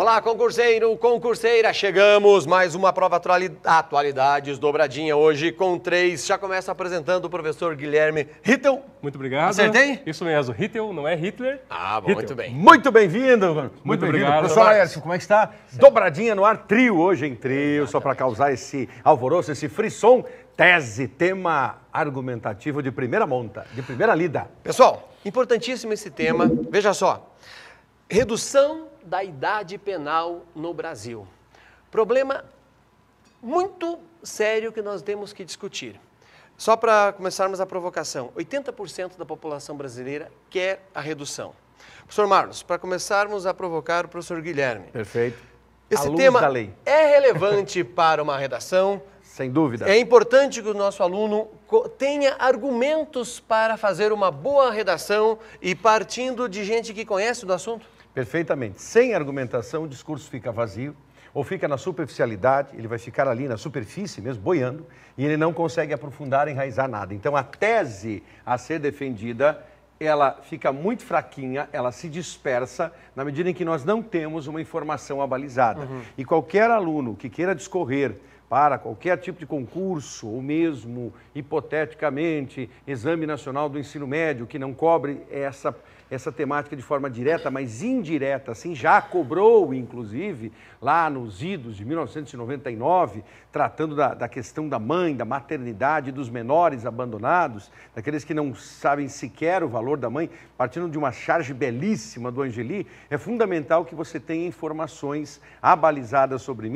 Olá, concurseiro, concurseira, chegamos, mais uma prova atualidades, dobradinha hoje com 3. Já começa apresentando o professor Guilherme Rittel. Muito obrigado. Acertei? Isso mesmo, Rittel, não é Hitler. Ah, bom, Hittel. muito bem. Muito bem-vindo, Muito obrigado. Professor Laércio, como é que está? Dobradinha no ar, trio hoje em trio, só para causar esse alvoroço, esse frisson. Tese, tema argumentativo de primeira monta, de primeira lida. Pessoal, importantíssimo esse tema, veja só. Redução da idade penal no Brasil. Problema muito sério que nós temos que discutir. Só para começarmos a provocação, 80% da população brasileira quer a redução. Professor Marlos, para começarmos a provocar o professor Guilherme. Perfeito. Esse tema é relevante para uma redação? Sem dúvida. É importante que o nosso aluno tenha argumentos para fazer uma boa redação e partindo de gente que conhece do assunto? Perfeitamente. Sem argumentação, o discurso fica vazio ou fica na superficialidade, ele vai ficar ali na superfície mesmo, boiando, e ele não consegue aprofundar, enraizar nada. Então, a tese a ser defendida, ela fica muito fraquinha, ela se dispersa na medida em que nós não temos uma informação abalizada. E qualquer aluno que queira discorrer para qualquer tipo de concurso, ou mesmo, hipoteticamente, Exame Nacional do Ensino Médio, que não cobre essa temática de forma direta, mas indireta, assim, já cobrou, inclusive, lá nos idos de 1999, tratando da questão da mãe, da maternidade, dos menores abandonados, daqueles que não sabem sequer o valor da mãe, partindo de uma charge belíssima do Angeli, é fundamental que você tenha informações abalizadas sobre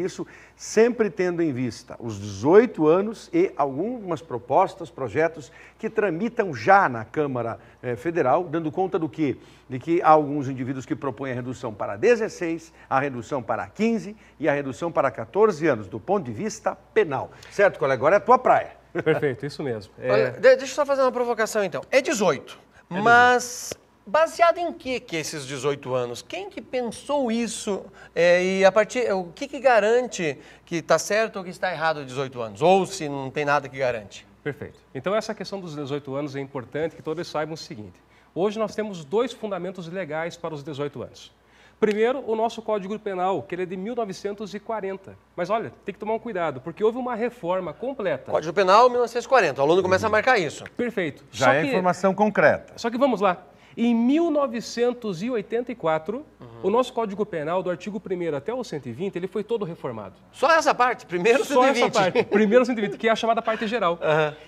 isso, sempre tendo em vista os 18 anos e algumas propostas, projetos que tramitam já na Câmara Federal, dando conta do quê? De que há alguns indivíduos que propõem a redução para 16, a redução para 15 e a redução para 14 anos, do ponto de vista penal. Certo, colega? Agora é a tua praia. Perfeito, isso mesmo. Olha, deixa eu só fazer uma provocação então. É 18, mas baseado em que esses 18 anos? Quem que pensou isso e a partir, o que garante que está certo ou que está errado 18 anos? Ou se não tem nada que garante? Perfeito. Então, essa questão dos 18 anos é importante que todos saibam o seguinte. Hoje nós temos 2 fundamentos legais para os 18 anos. Primeiro, o nosso Código Penal, que ele é de 1940. Mas olha, tem que tomar um cuidado, porque houve uma reforma completa. Código Penal 1940, o aluno começa a marcar isso. Perfeito. Já é informação concreta. Só que vamos lá. Em 1984, o nosso Código Penal, do artigo 1º até o 120, ele foi todo reformado. Só essa parte? Primeiro 120? Só essa parte. Primeiro 120, que é a chamada parte geral.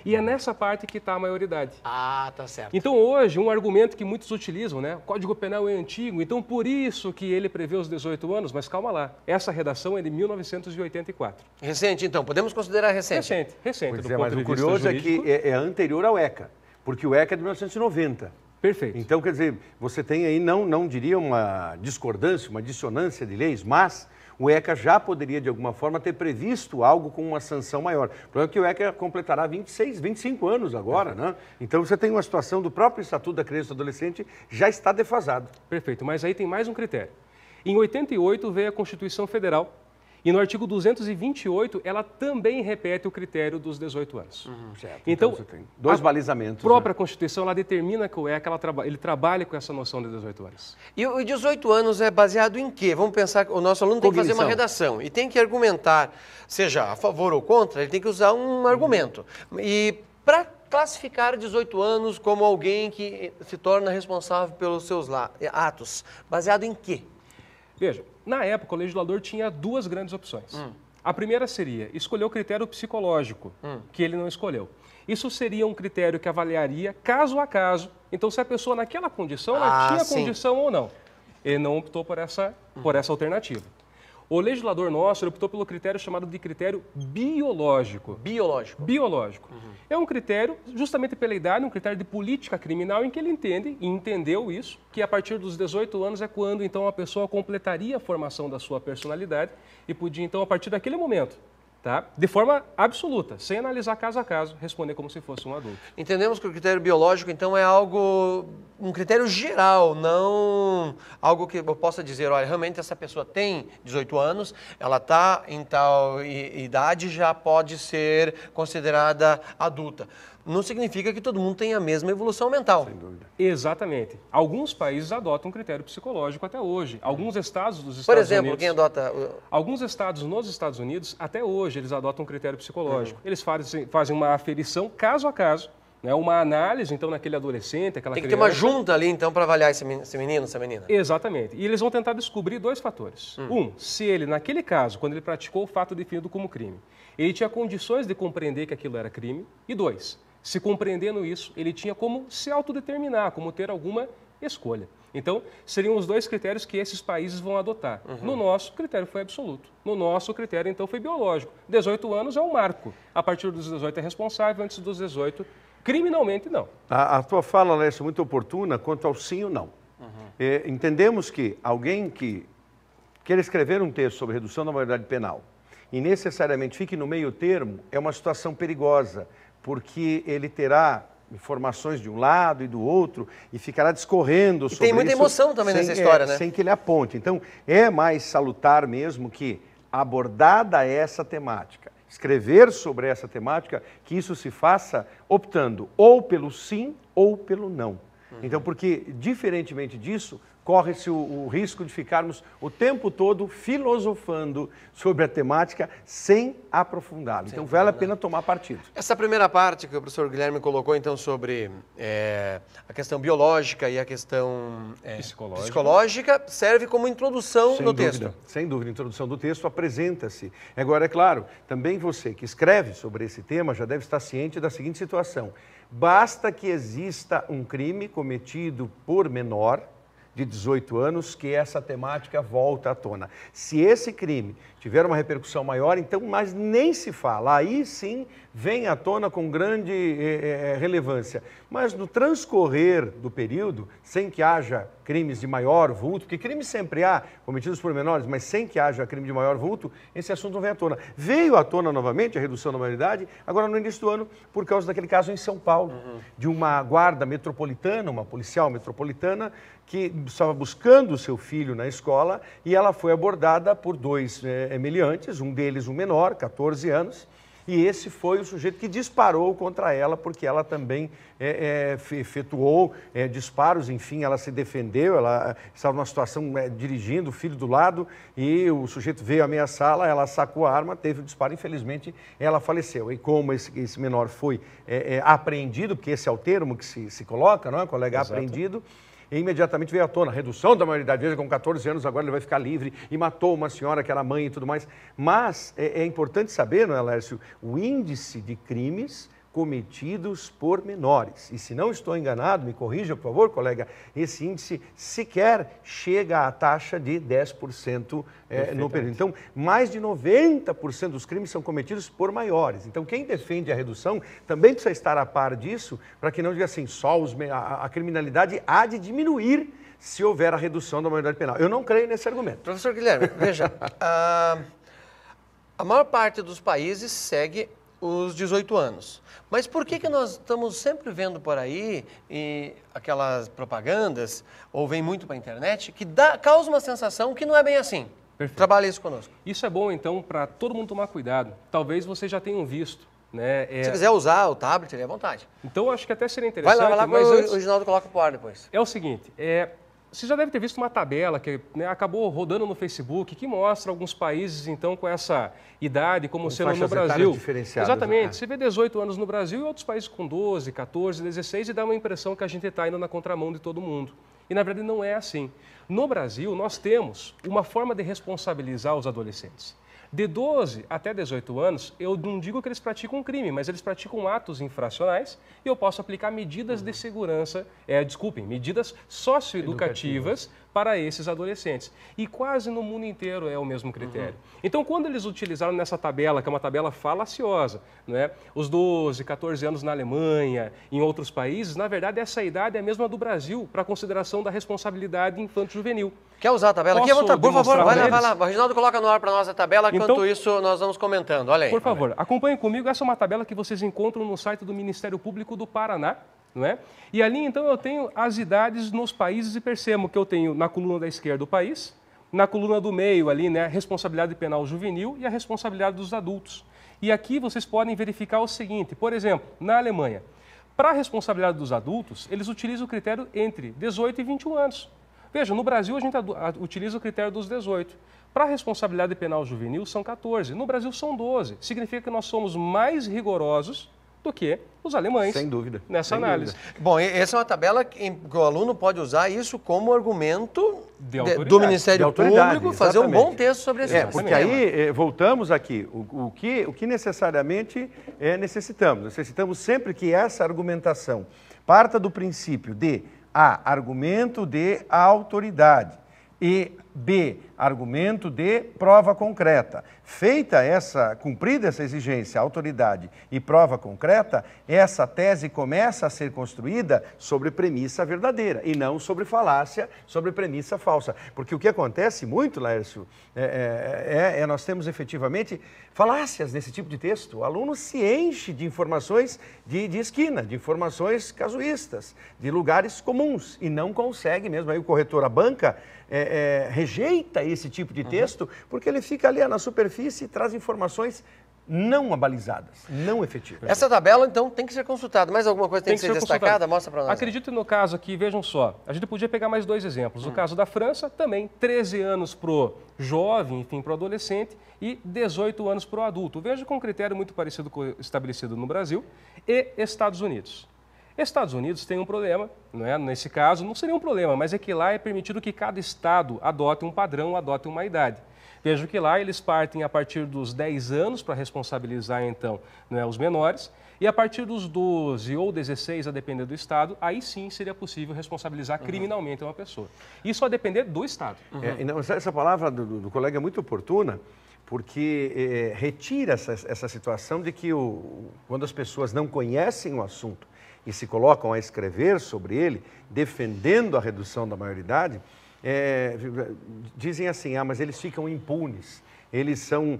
E é nessa parte que está a maioridade. Ah, tá certo. Então hoje, um argumento que muitos utilizam, né? O Código Penal é antigo, então por isso que ele prevê os 18 anos, mas calma lá. Essa redação é de 1984. Recente, então. Podemos considerar recente? Recente. Pois do é, ponto mas de o vista curioso jurídico. é que é anterior ao ECA, porque o ECA é de 1990. Perfeito. Então, quer dizer, você tem aí, não diria uma discordância, uma dissonância de leis, mas o ECA já poderia, de alguma forma, ter previsto algo com uma sanção maior. O problema é que o ECA completará 25 anos agora, né? Então, você tem uma situação do próprio Estatuto da Criança e do Adolescente já está defasado. Perfeito, mas aí tem mais um critério. Em 88 veio a Constituição Federal e no artigo 228 ela também repete o critério dos 18 anos. Certo. Então, você tem 2 balizamentos. A própria Constituição ela determina que o ECA ele trabalha com essa noção de 18 anos. E o 18 anos é baseado em quê? Vamos pensar que o nosso aluno tem que fazer uma redação e tem que argumentar, seja a favor ou contra, ele tem que usar um argumento. E para classificar 18 anos como alguém que se torna responsável pelos seus atos, baseado em quê? Veja, na época o legislador tinha 2 grandes opções. A primeira seria escolher o critério psicológico, que ele não escolheu. Isso seria um critério que avaliaria caso a caso. Então, se a pessoa naquela condição, ela tinha condição ou não. Ele não optou por essa alternativa. O legislador nosso ele optou pelo critério chamado de critério biológico. Biológico. É um critério, justamente pela idade, um critério de política criminal em que ele entende, e entendeu isso, que a partir dos 18 anos é quando, então, a pessoa completaria a formação da sua personalidade e podia, então, a partir daquele momento, tá? De forma absoluta, sem analisar caso a caso, responder como se fosse um adulto. Entendemos que o critério biológico, então, é algo, um critério geral, não algo que eu possa dizer, olha, realmente essa pessoa tem 18 anos, ela está em tal idade, já pode ser considerada adulta. Não significa que todo mundo tenha a mesma evolução mental. Sem dúvida. Exatamente. Alguns países adotam um critério psicológico até hoje. Alguns estados dos Estados Por exemplo, Unidos... quem adota... Alguns estados nos Estados Unidos, até hoje, eles adotam um critério psicológico. Eles fazem uma aferição caso a caso, né? Uma análise, então, naquele adolescente, aquela Tem que criança. ter uma junta ali, então, para avaliar esse menino, essa menina. Exatamente. E eles vão tentar descobrir dois fatores. Um, se ele, naquele caso, quando ele praticou o fato definido como crime, ele tinha condições de compreender que aquilo era crime. E dois, se compreendendo isso, ele tinha como se autodeterminar, como ter alguma escolha. Então, seriam os dois critérios que esses países vão adotar. No nosso, o critério foi absoluto. No nosso, o critério, então, foi biológico. 18 anos é um marco. A partir dos 18 é responsável, antes dos 18, criminalmente, não. A tua fala, Alessio, é muito oportuna quanto ao sim ou não. Entendemos que alguém que queira escrever um texto sobre redução da maioridade penal e necessariamente fique no meio termo, é uma situação perigosa, porque ele terá informações de um lado e do outro e ficará discorrendo sobre isso. E tem muita emoção também nessa história, né? Sem que ele aponte. Então, é mais salutar mesmo que, abordada essa temática, escrever sobre essa temática, que isso se faça optando ou pelo sim ou pelo não. Então, porque, diferentemente disso, corre-se o risco de ficarmos o tempo todo filosofando sobre a temática sem aprofundá-la. Então, vale a pena tomar partido. Essa primeira parte que o professor Guilherme colocou, então, sobre a questão biológica e a questão psicológica, serve como introdução no texto. Sem dúvida, introdução do texto apresenta-se. Agora, é claro, também você que escreve sobre esse tema já deve estar ciente da seguinte situação. Basta que exista um crime cometido por menor de 18 anos que essa temática volta à tona. Se esse crime tiver uma repercussão maior, então, mas nem se fala. Aí sim vem à tona com grande relevância. Mas no transcorrer do período, sem que haja crimes de maior vulto, porque crimes sempre há, cometidos por menores, mas sem que haja crime de maior vulto, esse assunto não vem à tona. Veio à tona novamente a redução da maioridade, agora no início do ano, por causa daquele caso em São Paulo, de uma guarda metropolitana, uma policial metropolitana, que estava buscando o seu filho na escola e ela foi abordada por dois meliantes, um deles um menor, 14 anos, e esse foi o sujeito que disparou contra ela, porque ela também efetuou disparos, enfim, ela se defendeu, ela estava numa situação dirigindo, o filho do lado, e o sujeito veio ameaçá-la, ela sacou a arma, teve o disparo, infelizmente ela faleceu. E como esse menor foi apreendido, porque esse é o termo que se coloca, não é, colega? Exato. Apreendido, e imediatamente veio à tona, redução da maioridade, veja, com 14 anos agora ele vai ficar livre, e matou uma senhora que era mãe e tudo mais. Mas é importante saber, não é, Lércio, o índice de crimes cometidos por menores. E se não estou enganado, me corrija, por favor, colega, esse índice sequer chega à taxa de 10% no período. Então, mais de 90% dos crimes são cometidos por maiores. Então, quem defende a redução também precisa estar a par disso, para que não diga assim, só a criminalidade há de diminuir se houver a redução da maioridade penal. Eu não creio nesse argumento. Professor Guilherme, veja, a maior parte dos países segue os 18 anos. Mas por que nós estamos sempre vendo por aí aquelas propagandas, ou vem muito para a internet, que causa uma sensação que não é bem assim? Perfeito. Trabalhe isso conosco. Isso é bom, então, para todo mundo tomar cuidado. Talvez vocês já tenham visto, né? Se quiser usar o tablet, ele é à vontade. Então, eu acho que até seria interessante... Vai lá, mas o Reginaldo coloca pro ar depois. É o seguinte, você já deve ter visto uma tabela que acabou rodando no Facebook, que mostra alguns países, então, com essa idade, como sendo no Brasil. Diferenciadas, Exatamente. né? Você vê 18 anos no Brasil e outros países com 12, 14, 16, e dá uma impressão que a gente está indo na contramão de todo mundo. E, na verdade, não é assim. No Brasil, nós temos uma forma de responsabilizar os adolescentes. De 12 até 18 anos, eu não digo que eles praticam crime, mas eles praticam atos infracionais e eu posso aplicar medidas de segurança, medidas socioeducativas para esses adolescentes. E quase no mundo inteiro é o mesmo critério. Então, quando eles utilizaram nessa tabela, que é uma tabela falaciosa, né, os 12, 14 anos na Alemanha, em outros países, na verdade, essa idade é a mesma do Brasil para consideração da responsabilidade infanto-juvenil. Quer usar a tabela aqui? Por favor, vai lá. O Reginaldo coloca no ar para nós a tabela, enquanto isso nós vamos comentando. Olha aí. Por favor, acompanhem comigo. Essa é uma tabela que vocês encontram no site do Ministério Público do Paraná. Não é? E ali, então, eu tenho as idades nos países e percebo que eu tenho na coluna da esquerda o país, na coluna do meio ali, né, responsabilidade penal juvenil e a responsabilidade dos adultos. E aqui vocês podem verificar o seguinte, por exemplo, na Alemanha, para a responsabilidade dos adultos, eles utilizam o critério entre 18 e 21 anos. Veja, no Brasil a gente utiliza o critério dos 18. Para a responsabilidade penal juvenil são 14, no Brasil são 12. Significa que nós somos mais rigorosos do que os alemães. Sem dúvida. Nessa análise. Dúvida. Bom, essa é uma tabela que o aluno pode usar isso como argumento do Ministério Público, fazer um bom texto sobre esse tema. Porque aí, voltamos aqui, o que necessariamente necessitamos? Necessitamos sempre que essa argumentação parta do princípio de A, argumento de autoridade, e B, argumento de prova concreta. Cumprida essa exigência, autoridade e prova concreta, essa tese começa a ser construída sobre premissa verdadeira e não sobre falácia, sobre premissa falsa. Porque o que acontece muito, Laércio, nós temos efetivamente falácias nesse tipo de texto. O aluno se enche de informações de esquina, de informações casuístas, de lugares comuns e não consegue mesmo. Aí o corretor, a banca, rejeita esse tipo de texto porque ele fica ali na superfície e traz informações não abalizadas, não efetivas. Essa tabela, então, tem que ser consultada. Mais alguma coisa tem que ser destacada? Mostra para nós. Acredito no caso aqui, vejam só, a gente podia pegar mais dois exemplos. O caso da França, também 13 anos para o jovem, enfim, para o adolescente, e 18 anos para o adulto. Veja com um critério muito parecido com o estabelecido no Brasil e Estados Unidos. Estados Unidos tem um problema, não é? Nesse caso não seria um problema, mas é que lá é permitido que cada estado adote um padrão, adote uma idade. Veja que lá eles partem a partir dos 10 anos para responsabilizar, então, não é, os menores, e a partir dos 12 ou 16, a depender do estado, aí sim seria possível responsabilizar criminalmente uma pessoa. Isso a depender do estado. Essa palavra do colega é muito oportuna, porque retira essa situação de que quando as pessoas não conhecem o assunto e se colocam a escrever sobre ele, defendendo a redução da maioridade, dizem assim, mas eles ficam impunes, eles são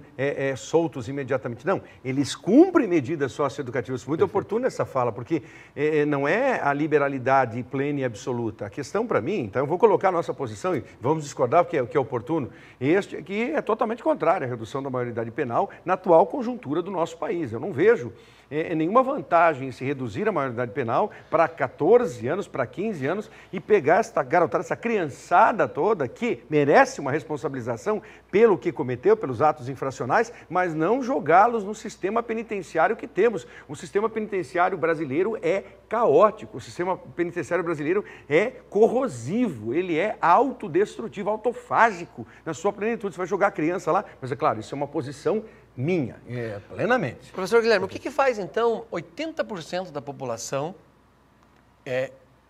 soltos imediatamente. Não, eles cumprem medidas socioeducativas. Muito oportuna essa fala, porque não é a liberalidade plena e absoluta. A questão para mim, então eu vou colocar a nossa posição e vamos discordar o que é oportuno. Este aqui é totalmente contrário à redução da maioridade penal na atual conjuntura do nosso país. Eu não vejo nenhuma vantagem em se reduzir a maioridade penal para 14 anos, para 15 anos e pegar essa garotada, essa criançada toda que merece uma responsabilização pelo que cometeu, pelos atos infracionais, mas não jogá-los no sistema penitenciário que temos. O sistema penitenciário brasileiro é caótico, o sistema penitenciário brasileiro é corrosivo, ele é autodestrutivo, autofágico na sua plenitude. Você vai jogar a criança lá, mas é claro, isso é uma posição minha, plenamente. Professor Guilherme, o que faz, então, 80% da população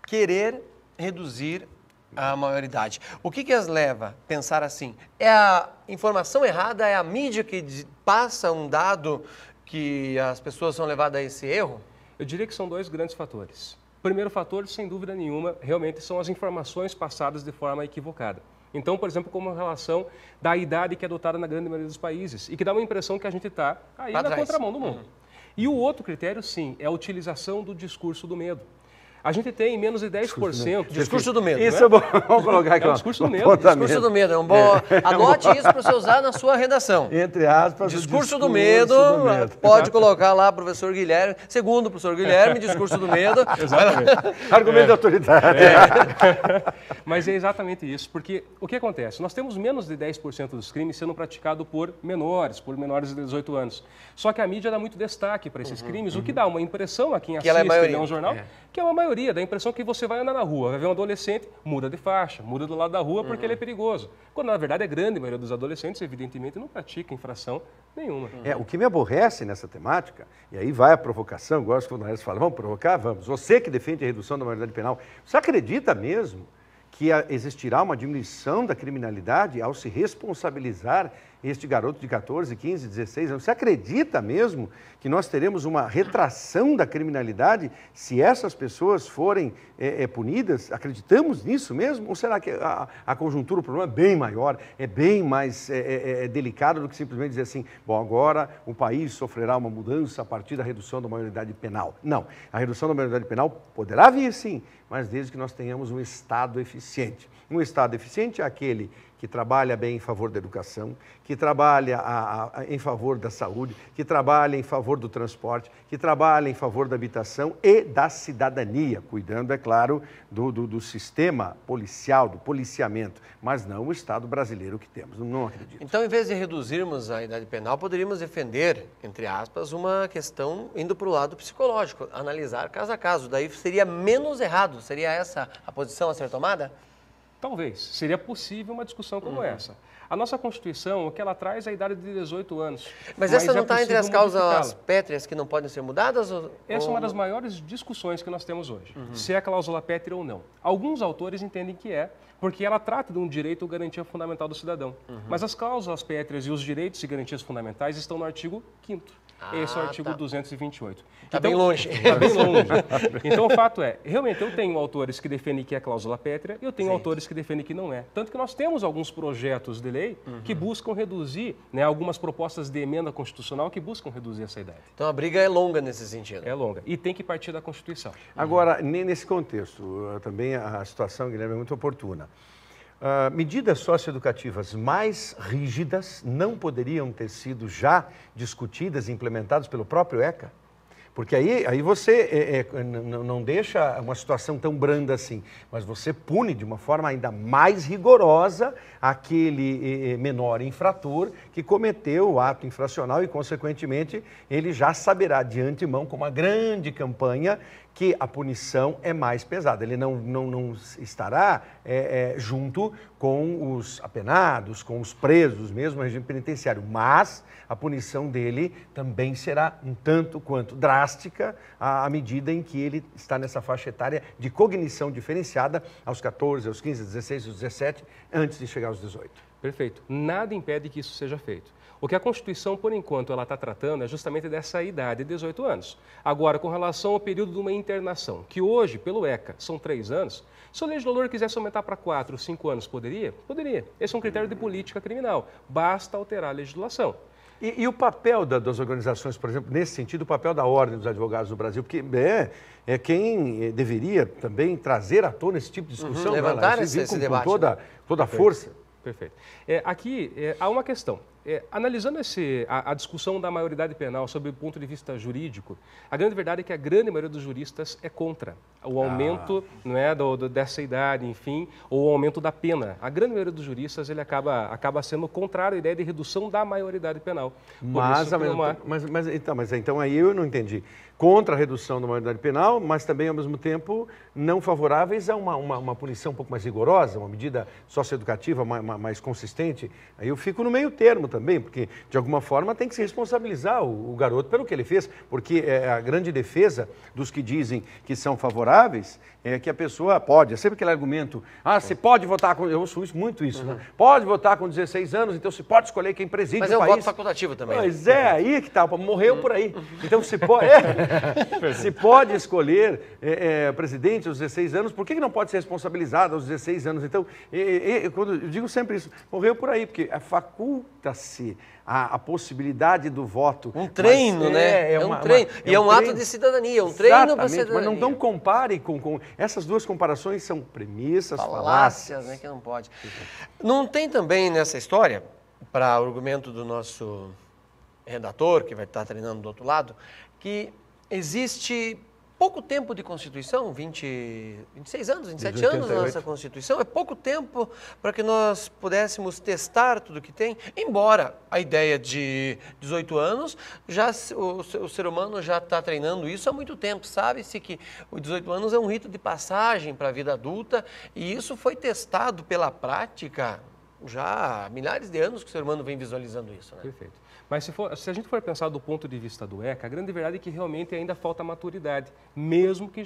querer reduzir a maioridade? O que as leva a pensar assim? É a informação errada, é a mídia que passa um dado que as pessoas são levadas a esse erro? Eu diria que são dois grandes fatores. O primeiro fator, sem dúvida nenhuma, realmente são as informações passadas de forma equivocada. Então, por exemplo, como a relação da idade que é adotada na grande maioria dos países e que dá uma impressão que a gente está aí na contramão do mundo. E o outro critério, sim, é a utilização do discurso do medo. A gente tem menos de 10%. Discurso do medo. Isso é bom. Vamos colocar aqui. É o discurso do medo. Discurso do medo. É um bom. Anote isso para você usar na sua redação. Entre aspas, discurso do medo. Pode colocar lá, professor Guilherme. Segundo o professor Guilherme, discurso do medo. Exatamente. Argumento de autoridade. Mas é exatamente isso, porque o que acontece? Nós temos menos de 10% dos crimes sendo praticados por menores de 18 anos. Só que a mídia dá muito destaque para esses crimes, o que dá uma impressão a quem assiste a um jornal, que é uma maioria, dá a impressão que você vai andar na rua, vai ver um adolescente, muda de faixa, muda do lado da rua porque ele é perigoso. Quando na verdade a grande maioria dos adolescentes, evidentemente, não pratica infração nenhuma. O que me aborrece nessa temática, e aí vai a provocação, gosto quando o Laércio fala, vamos provocar? Vamos. Você que defende a redução da maioridade penal, você acredita mesmo que existirá uma diminuição da criminalidade ao se responsabilizar este garoto de 14, 15, 16 anos. Você acredita mesmo que nós teremos uma retração da criminalidade se essas pessoas forem punidas? Acreditamos nisso mesmo? Ou será que a conjuntura, o problema é bem maior, é bem mais delicado do que simplesmente dizer assim, bom, agora o país sofrerá uma mudança a partir da redução da maioridade penal? Não, a redução da maioridade penal poderá vir sim, mas desde que nós tenhamos um Estado eficiente. Um Estado eficiente é aquele que trabalha bem em favor da educação, que trabalha em favor da saúde, que trabalha em favor do transporte, que trabalha em favor da habitação e da cidadania, cuidando, é claro, do sistema policial, do policiamento, mas não o Estado brasileiro que temos, não acredito. Então, em vez de reduzirmos a idade penal, poderíamos defender, entre aspas, uma questão indo para o lado psicológico, analisar caso a caso, daí seria menos errado, seria essa a posição a ser tomada? Talvez. Seria possível uma discussão como essa. A nossa Constituição, o que ela traz é a idade de 18 anos. Mas essa não está entre as causas pétreas que não podem ser mudadas? Essa é uma das maiores discussões que nós temos hoje, se é cláusula pétrea ou não. Alguns autores entendem que é, porque ela trata de um direito ou garantia fundamental do cidadão. Mas as cláusulas pétreas e os direitos e garantias fundamentais estão no artigo 5º. Esse é o artigo 228. Está bem longe. Está bem longe. Então, o fato é, realmente, eu tenho autores que defendem que é cláusula pétrea e eu tenho autores que defendem que não é. Tanto que nós temos alguns projetos de lei que buscam reduzir, algumas propostas de emenda constitucional que buscam reduzir essa idade. Então, a briga é longa nesse sentido. É longa. E tem que partir da Constituição. Agora, nesse contexto, também a situação, Guilherme, é muito oportuna. Medidas socioeducativas mais rígidas não poderiam ter sido já discutidas e implementadas pelo próprio ECA? Porque aí você não deixa uma situação tão branda assim, mas você pune de uma forma ainda mais rigorosa aquele menor infrator que cometeu o ato infracional e, consequentemente, ele já saberá de antemão, com uma grande campanha, que a punição é mais pesada. Ele não estará junto com os apenados, com os presos, mesmo no regime penitenciário, mas a punição dele também será um tanto quanto drástica à medida em que ele está nessa faixa etária de cognição diferenciada aos 14, aos 15, aos 16, aos 17, antes de chegar aos 18. Perfeito. Nada impede que isso seja feito. O que a Constituição, por enquanto, ela está tratando é justamente dessa idade de 18 anos. Agora, com relação ao período de uma internação, que hoje, pelo ECA, são 3 anos, se o legislador quisesse aumentar para 4 ou 5 anos, poderia? Poderia. Esse é um critério de política criminal. Basta alterar a legislação. E o papel das organizações, por exemplo, nesse sentido, o papel da Ordem dos Advogados do Brasil, porque é quem deveria também trazer à tona esse tipo de discussão. Levantar esse debate. Com toda a força. Perfeito. Aqui há uma questão. Analisando a discussão da maioridade penal sob o ponto de vista jurídico, a grande verdade é que a grande maioria dos juristas é contra o aumento dessa idade, enfim, ou o aumento da pena. A grande maioria dos juristas ele acaba sendo contrário à ideia de redução da maioridade penal. Então aí eu não entendi. Contra a redução da maioridade penal, mas também, ao mesmo tempo, não favoráveis a uma punição um pouco mais rigorosa, uma medida socioeducativa mais consistente. Aí eu fico no meio termo também, porque, de alguma forma, tem que se responsabilizar o garoto pelo que ele fez, porque a grande defesa dos que dizem que são favoráveis é que a pessoa pode, é sempre aquele argumento, você pode votar com... Eu ouço muito isso, né? Pode votar com 16 anos, então você pode escolher quem preside o país. Mas é um voto facultativo também. Pois é, aí que tá, morreu por aí. Então se pode... Se pode escolher presidente aos 16 anos, por que não pode ser responsabilizado aos 16 anos? Então, quando eu digo sempre isso, morreu por aí, porque faculta-se a possibilidade do voto. Um treino, né? É um treino. E é um ato de cidadania, um treino para cidadania. Mas não compare com... Essas duas comparações são premissas, falácias, né? Que não pode. Não tem também nessa história, para argumento do nosso redator, que vai estar treinando do outro lado, que existe pouco tempo de Constituição, 26 anos, 27 anos na nossa Constituição, é pouco tempo para que nós pudéssemos testar tudo que tem, embora a ideia de 18 anos, o ser humano já está treinando isso há muito tempo, sabe-se que os 18 anos é um rito de passagem para a vida adulta e isso foi testado pela prática já há milhares de anos que o ser humano vem visualizando isso. Né? Perfeito. Mas se a gente for pensar do ponto de vista do ECA, a grande verdade é que realmente ainda falta maturidade, mesmo que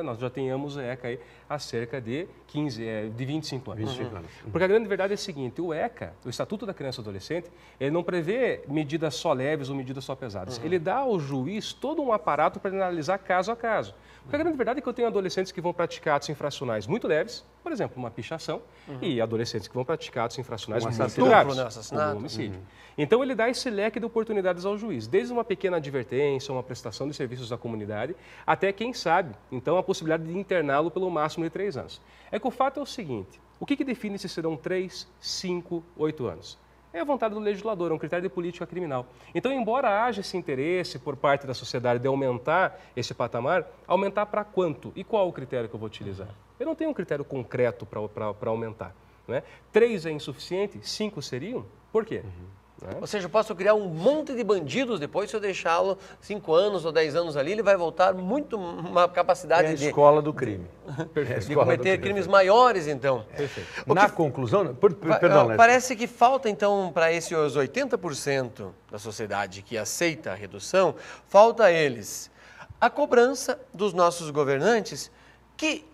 nós já tenhamos ECA aí há cerca de 25 anos. 25 anos. Porque a grande verdade é a seguinte, o ECA, o Estatuto da Criança e do Adolescente, ele não prevê medidas só leves ou medidas só pesadas. Ele dá ao juiz todo um aparato para analisar caso a caso. Porque a grande verdade é que eu tenho adolescentes que vão praticar atos infracionais muito leves, por exemplo, uma pichação, e adolescentes que vão praticar atos infracionais muito graves, como um homicídio. Então, ele dá esse leque de oportunidades ao juiz, desde uma pequena advertência, uma prestação de serviços à comunidade, até, quem sabe, então, a possibilidade de interná-lo pelo máximo de 3 anos. É que o fato é o seguinte, o que define se serão 3, 5, 8 anos? É a vontade do legislador, é um critério de política criminal. Então, embora haja esse interesse por parte da sociedade de aumentar esse patamar, aumentar para quanto? E qual o critério que eu vou utilizar? Eu não tenho um critério concreto para aumentar. Né? 3 é insuficiente? 5 seriam? Por quê? Ou seja, eu posso criar um monte de bandidos depois, se eu deixá-lo 5 anos ou 10 anos ali, ele vai voltar muito uma capacidade É a escola do crime. de cometer crimes maiores, então. Perfeito. Na conclusão, perdão, Lécio. Parece que falta, então, para esses 80% da sociedade que aceita a redução, falta a eles a cobrança dos nossos governantes que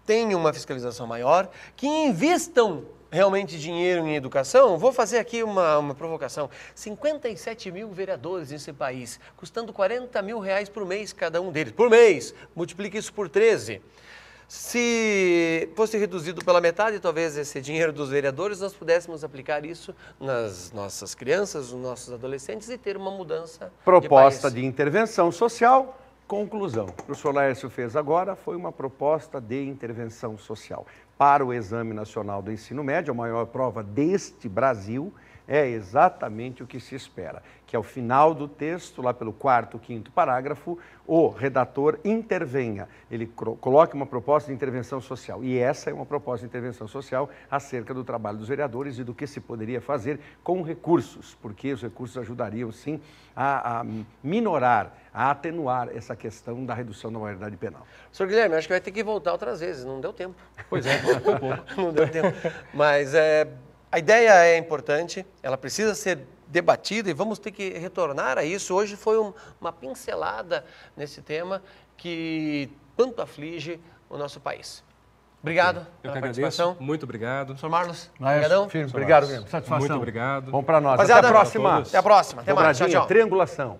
tenham uma fiscalização maior, que investam realmente dinheiro em educação. Vou fazer aqui uma provocação. 57 mil vereadores nesse país, custando 40 mil reais por mês cada um deles. Por mês! Multiplique isso por 13. Se fosse reduzido pela metade, talvez esse dinheiro dos vereadores, nós pudéssemos aplicar isso nas nossas crianças, nos nossos adolescentes e ter uma mudança Proposta de país. de intervenção social, conclusão. O professor Laércio fez agora foi uma proposta de intervenção social. Para o Exame Nacional do Ensino Médio, a maior prova deste Brasil, é exatamente o que se espera, que ao final do texto, lá pelo 4º, 5º parágrafo, o redator intervenha, ele coloque uma proposta de intervenção social. E essa é uma proposta de intervenção social acerca do trabalho dos vereadores e do que se poderia fazer com recursos, porque os recursos ajudariam, sim, a minorar, a atenuar essa questão da redução da maioridade penal. Senhor Guilherme, acho que vai ter que voltar outras vezes, não deu tempo. Pois é, foi um pouco. Não deu tempo. Mas a ideia é importante, ela precisa ser debatida e vamos ter que retornar a isso. Hoje foi uma pincelada nesse tema que tanto aflige o nosso país. Obrigado Eu pela que participação. agradeço. Muito obrigado. Professor Marlos, Obrigadão. obrigadão. Obrigado mesmo. Satisfação. Muito obrigado. Bom para nós. Rapaziada, Até a próxima. Até a próxima. Até mais. Tchau, Dobradinha, tchau. triangulação.